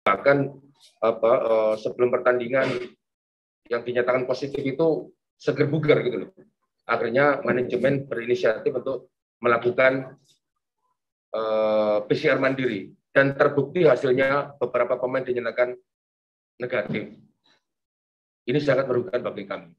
bahkan sebelum pertandingan yang dinyatakan positif itu seger bugar gitu loh. Akhirnya manajemen berinisiatif untuk melakukan PCR mandiri dan terbukti hasilnya beberapa pemain dinyatakan negatif. Ini sangat merugikan bagi kami.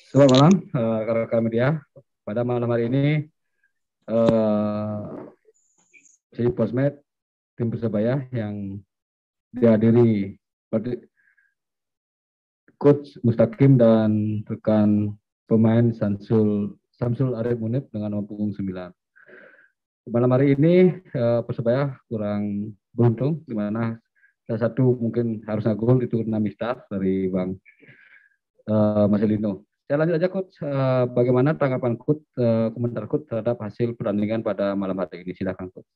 Selamat malam, rekan-rekan media. Pada malam hari ini, si Posmed tim Persebaya yang dihadiri Coach Mustaqim dan rekan pemain Samsul Arif Munib dengan nomor punggung 9. Malam hari ini Persebaya kurang beruntung, di mana salah satu mungkin harusnya gol itu Namistar dari Bang Marcelino. Saya lanjut aja Coach, bagaimana tanggapan Coach, komentar Coach terhadap hasil pertandingan pada malam hari ini? Silakan Coach.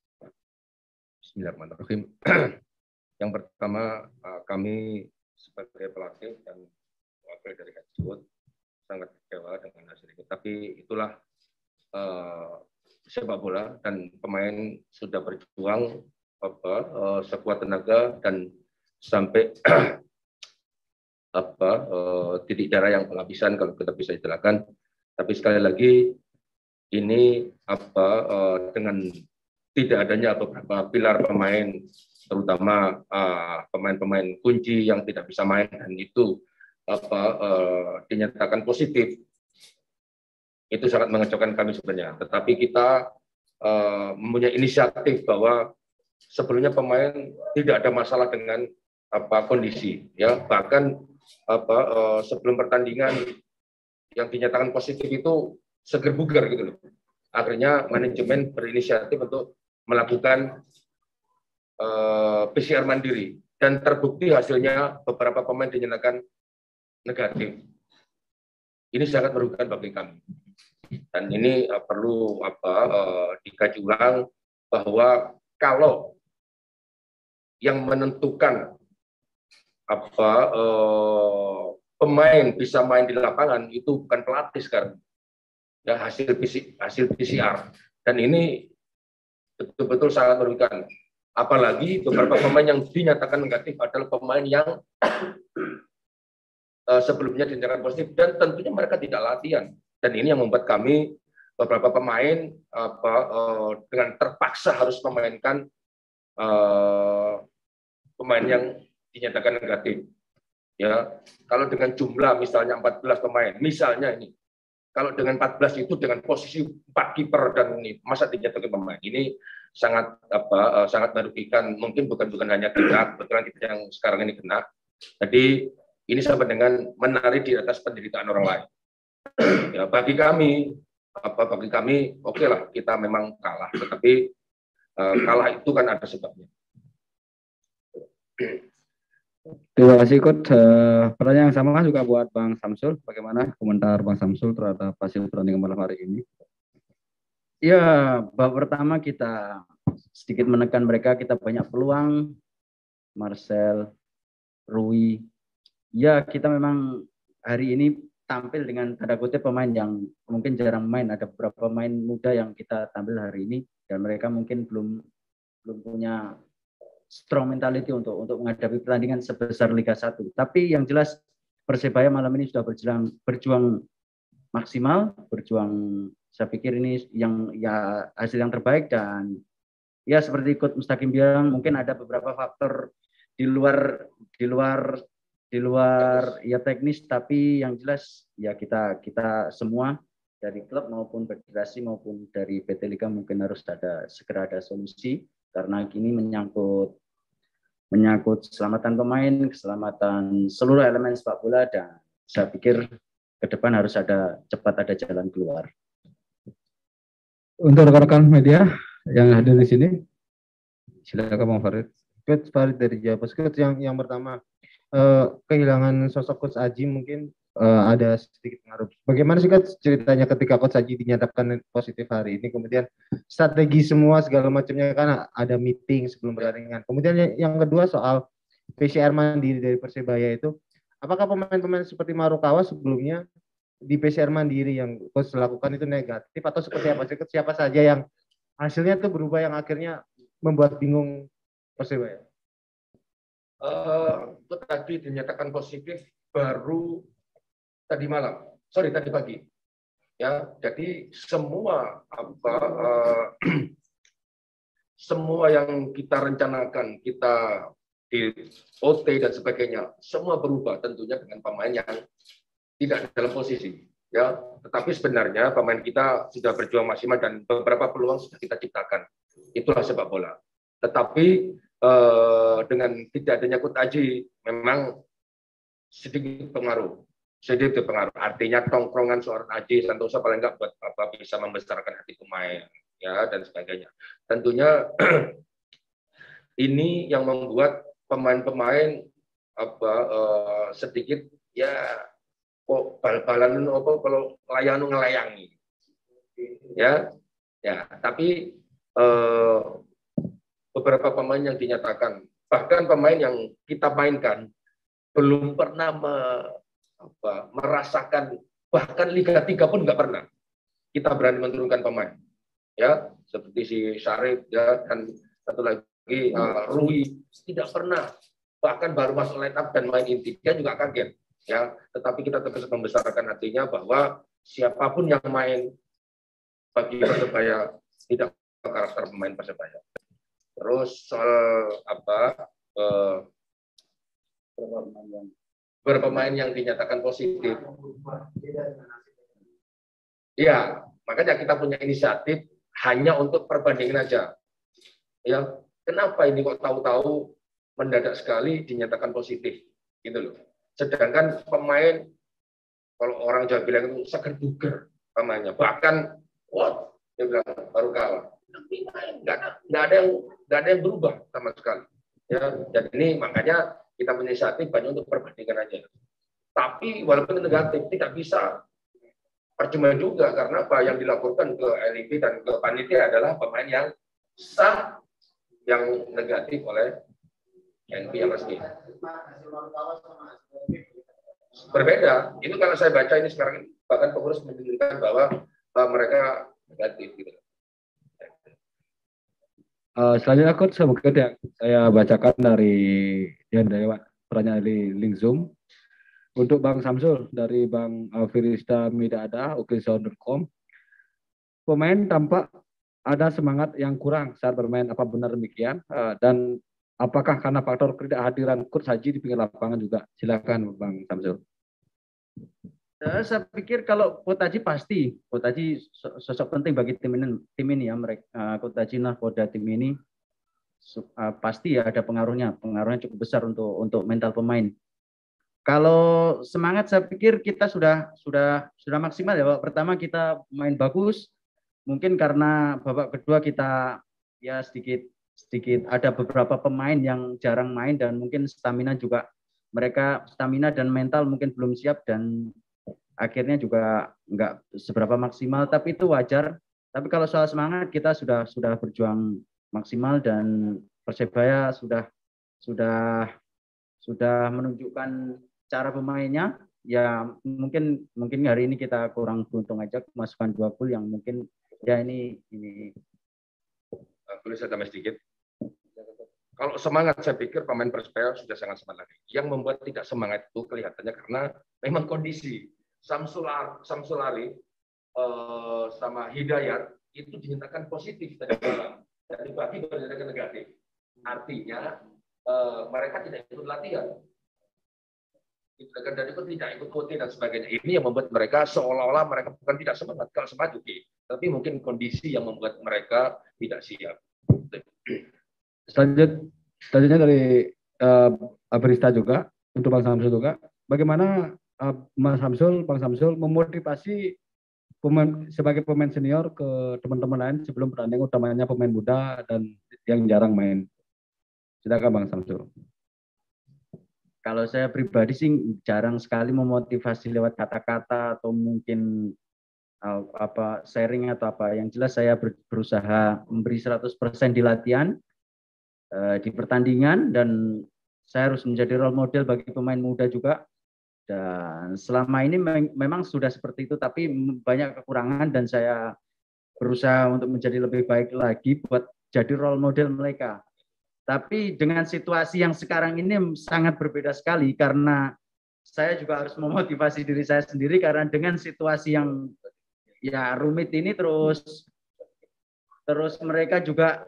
Bismillahirrahmanirrahim. Yang pertama, kami sebagai pelatih dan wakil dari head coach sangat kecewa dengan hasil ini. Tapi itulah sepak bola dan pemain sudah berjuang sekuat tenaga dan sampai titik darah yang penghabisan kalau kita bisa istilahkan. Tapi sekali lagi ini dengan tidak adanya beberapa pilar pemain, terutama pemain-pemain kunci yang tidak bisa main dan itu dinyatakan positif, itu sangat mengecewakan kami sebenarnya. Tetapi kita mempunyai inisiatif bahwa sebelumnya pemain tidak ada masalah dengan kondisi, ya, bahkan sebelum pertandingan yang dinyatakan positif itu seger bugar gitu loh. Akhirnya manajemen berinisiatif untuk melakukan PCR mandiri dan terbukti hasilnya beberapa pemain dinyatakan negatif. Ini sangat merugikan bagi kami. Dan ini perlu dikaji ulang bahwa kalau yang menentukan pemain bisa main di lapangan itu bukan pelatih sekarang, ya, hasil PCR, dan ini betul-betul sangat merugikan. Apalagi beberapa pemain yang dinyatakan negatif adalah pemain yang sebelumnya dinyatakan positif dan tentunya mereka tidak latihan, dan ini yang membuat kami beberapa pemain dengan terpaksa harus memainkan pemain yang dinyatakan negatif. Ya, kalau dengan jumlah misalnya 14 pemain, misalnya ini, kalau dengan 14 itu dengan posisi 4 kiper dan ini masa dinyatakan pemain, ini sangat sangat merugikan. Mungkin bukan hanya kita, kebetulan kita yang sekarang ini kena. Jadi ini sama dengan menari di atas penderitaan orang lain. Ya, bagi kami oke lah, kita memang kalah, tetapi kalah itu kan ada sebabnya. Terima kasih Coach. Pertanyaan yang sama juga buat Bang Samsul. Bagaimana komentar Bang Samsul terhadap hasil pertandingan malam hari ini? Ya, babak pertama kita sedikit menekan mereka, kita banyak peluang. Marcel, Rui. Ya, kita memang hari ini tampil dengan tanda kutip pemain yang mungkin jarang main. Ada beberapa pemain muda yang kita tampil hari ini dan mereka mungkin belum punya strong mentality untuk menghadapi pertandingan sebesar Liga 1. Tapi yang jelas Persebaya malam ini sudah berjuang maksimal, saya pikir ini yang ya hasil yang terbaik, dan ya seperti Coach Mustaqim bilang mungkin ada beberapa faktor di luar ya teknis, tapi yang jelas ya kita semua dari klub maupun federasi maupun dari PT Liga mungkin harus segera ada solusi, karena ini menyangkut keselamatan pemain, keselamatan seluruh elemen sepak bola, dan saya pikir ke depan harus cepat ada jalan keluar. Untuk rekan-rekan media yang hadir di sini, silakan Bang Farid. Coach Farid dari Japas. Coach, yang pertama, kehilangan sosok Coach Aji mungkin ada sedikit pengaruh. Bagaimana sih Coach ceritanya ketika Coach Aji dinyatakan positif hari ini, kemudian strategi semua segala macamnya, kan ada meeting sebelum pertandingan. Kemudian yang kedua soal PCR mandiri dari Persebaya itu, apakah pemain-pemain seperti Marukawa sebelumnya di PCR mandiri yang coach lakukan itu negatif atau seperti apa sih? Siapa saja yang hasilnya itu berubah yang akhirnya membuat bingung Persebaya? Itu tadi dinyatakan positif baru tadi malam, tadi pagi. Ya, jadi semua semua yang kita rencanakan, kita di OT dan sebagainya, semua berubah tentunya dengan pemain yang tidak dalam posisi. Ya, tetapi sebenarnya pemain kita sudah berjuang maksimal dan beberapa peluang sudah kita ciptakan. Itulah sepak bola. Tetapi dengan tidak adanya Coach Aji memang sedikit pengaruh. Artinya tongkrongan seorang Aji Santosa paling nggak buat apa bisa membesarkan hati pemain, ya, dan sebagainya. Tentunya ini yang membuat pemain-pemain sedikit ya kok bal-balan apa kalau layanu ngelayangi, ya, tapi beberapa pemain yang dinyatakan, bahkan pemain yang kita mainkan belum pernah merasakan, bahkan Liga 3 pun nggak pernah kita berani menurunkan pemain, ya, seperti si Syarif, ya, dan satu lagi Rui tidak pernah, bahkan baru masuk line up dan main inti dia juga kaget, ya, tetapi kita terus membesarkan hatinya bahwa siapapun yang main bagi Persebaya tidak karakter pemain Persebaya. Terus soal berpemain yang dinyatakan positif. Ya, makanya kita punya inisiatif hanya untuk perbandingan aja. Ya, kenapa ini kok tahu-tahu mendadak sekali dinyatakan positif, gitu loh. Sedangkan pemain, kalau orang Jawa bilang itu seger buger pemainnya, bahkan what dia bilang baru kalah. Tapi nggak ada yang berubah sama sekali. Ya, dan ini makanya kita punya inisiatif banyak untuk perbandingan aja. Tapi walaupun negatif tidak bisa percuma juga karena apa yang dilaporkan ke LIB dan ke panitia adalah pemain yang sah yang negatif oleh NPLSG. Berbeda. Itu kalau saya baca ini sekarang bahkan pengurus menunjukkan bahwa mereka negatif gitu. Selanjutnya Coach, mungkin yang saya bacakan dari pertanyaan dari link Zoom. Untuk Bang Samsul dari Bang Firista Midada, okesound.com. Pemain tampak ada semangat yang kurang saat bermain, apa benar demikian? Dan apakah karena faktor ketidakhadiran Coach Haji di pinggir lapangan juga? Silakan Bang Samsul. Saya pikir kalau Coach Haji pasti, Coach Haji sosok penting bagi tim ini ya, mereka Coach Haji nahkoda tim ini pasti ya ada pengaruhnya cukup besar untuk mental pemain. Kalau semangat saya pikir kita sudah maksimal ya. Babak pertama kita main bagus, mungkin karena babak kedua kita ya sedikit ada beberapa pemain yang jarang main dan mungkin stamina dan mental mungkin belum siap dan akhirnya juga nggak seberapa maksimal, tapi itu wajar. Tapi kalau soal semangat kita sudah berjuang maksimal dan Persebaya sudah menunjukkan cara pemainnya. Ya mungkin hari ini kita kurang beruntung aja kemasukan 2 gol yang mungkin ya ini. Boleh saya tambah sedikit? Kalau semangat saya pikir pemain Persebaya sudah sangat semangat lagi. Yang membuat tidak semangat itu kelihatannya karena memang kondisi Samsul Ari sama Hidayat itu dinyatakan positif tadi malam. Tadi pagi dinyatakan negatif. Artinya mereka tidak ikut latihan. Dan itu tidak ikut OT dan sebagainya. Ini yang membuat mereka seolah-olah mereka bukan tidak semangat. Kalau semangat oke, tapi mungkin kondisi yang membuat mereka tidak siap. Selanjutnya dari Barista juga untuk Bang Samsul juga. Bagaimana Bang Samsul memotivasi sebagai pemain senior ke teman-teman lain sebelum pertandingan utamanya pemain muda dan yang jarang main? Silakan Bang Samsul. Kalau saya pribadi sih jarang sekali memotivasi lewat kata-kata atau mungkin sharing atau apa. Yang jelas saya berusaha memberi 100% di latihan, di pertandingan, dan saya harus menjadi role model bagi pemain muda juga Dan selama ini memang sudah seperti itu, tapi banyak kekurangan dan saya berusaha untuk menjadi lebih baik lagi buat jadi role model mereka. Tapi dengan situasi yang sekarang ini sangat berbeda sekali karena saya juga harus memotivasi diri saya sendiri karena dengan situasi yang ya rumit ini terus mereka juga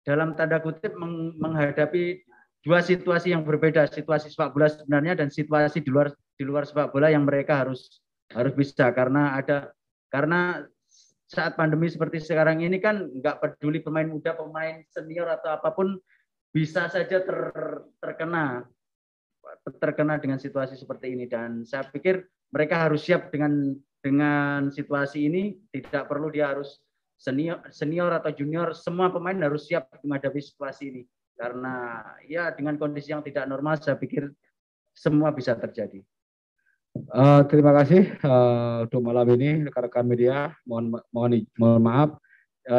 dalam tanda kutip menghadapi dua situasi yang berbeda, situasi sepak bola sebenarnya dan situasi di luar sepak bola yang mereka harus bisa karena saat pandemi seperti sekarang ini kan nggak peduli pemain muda, pemain senior atau apapun bisa saja terkena dengan situasi seperti ini dan saya pikir mereka harus siap dengan situasi ini. Tidak perlu dia harus senior atau junior, semua pemain harus siap menghadapi situasi ini karena ya dengan kondisi yang tidak normal saya pikir semua bisa terjadi. Terima kasih untuk malam ini rekan-rekan media. Mohon maaf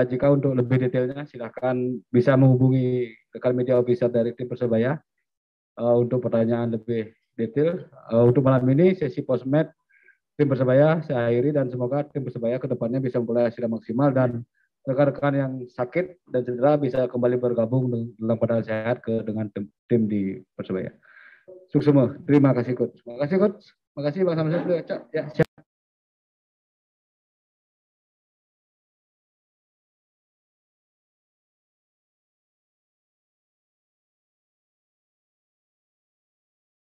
jika untuk lebih detailnya silahkan bisa menghubungi rekan media official dari tim Persebaya untuk pertanyaan lebih detail. Untuk malam ini sesi posmed tim Persebaya saya akhiri dan semoga tim Persebaya kedepannya bisa memperoleh hasil maksimal dan rekan-rekan yang sakit dan cedera bisa kembali bergabung dalam keadaan sehat dengan tim di Persebaya. Sukses semua. Terima kasih coach. Terima kasih coach. Terima kasih Bang Samsul. Ya.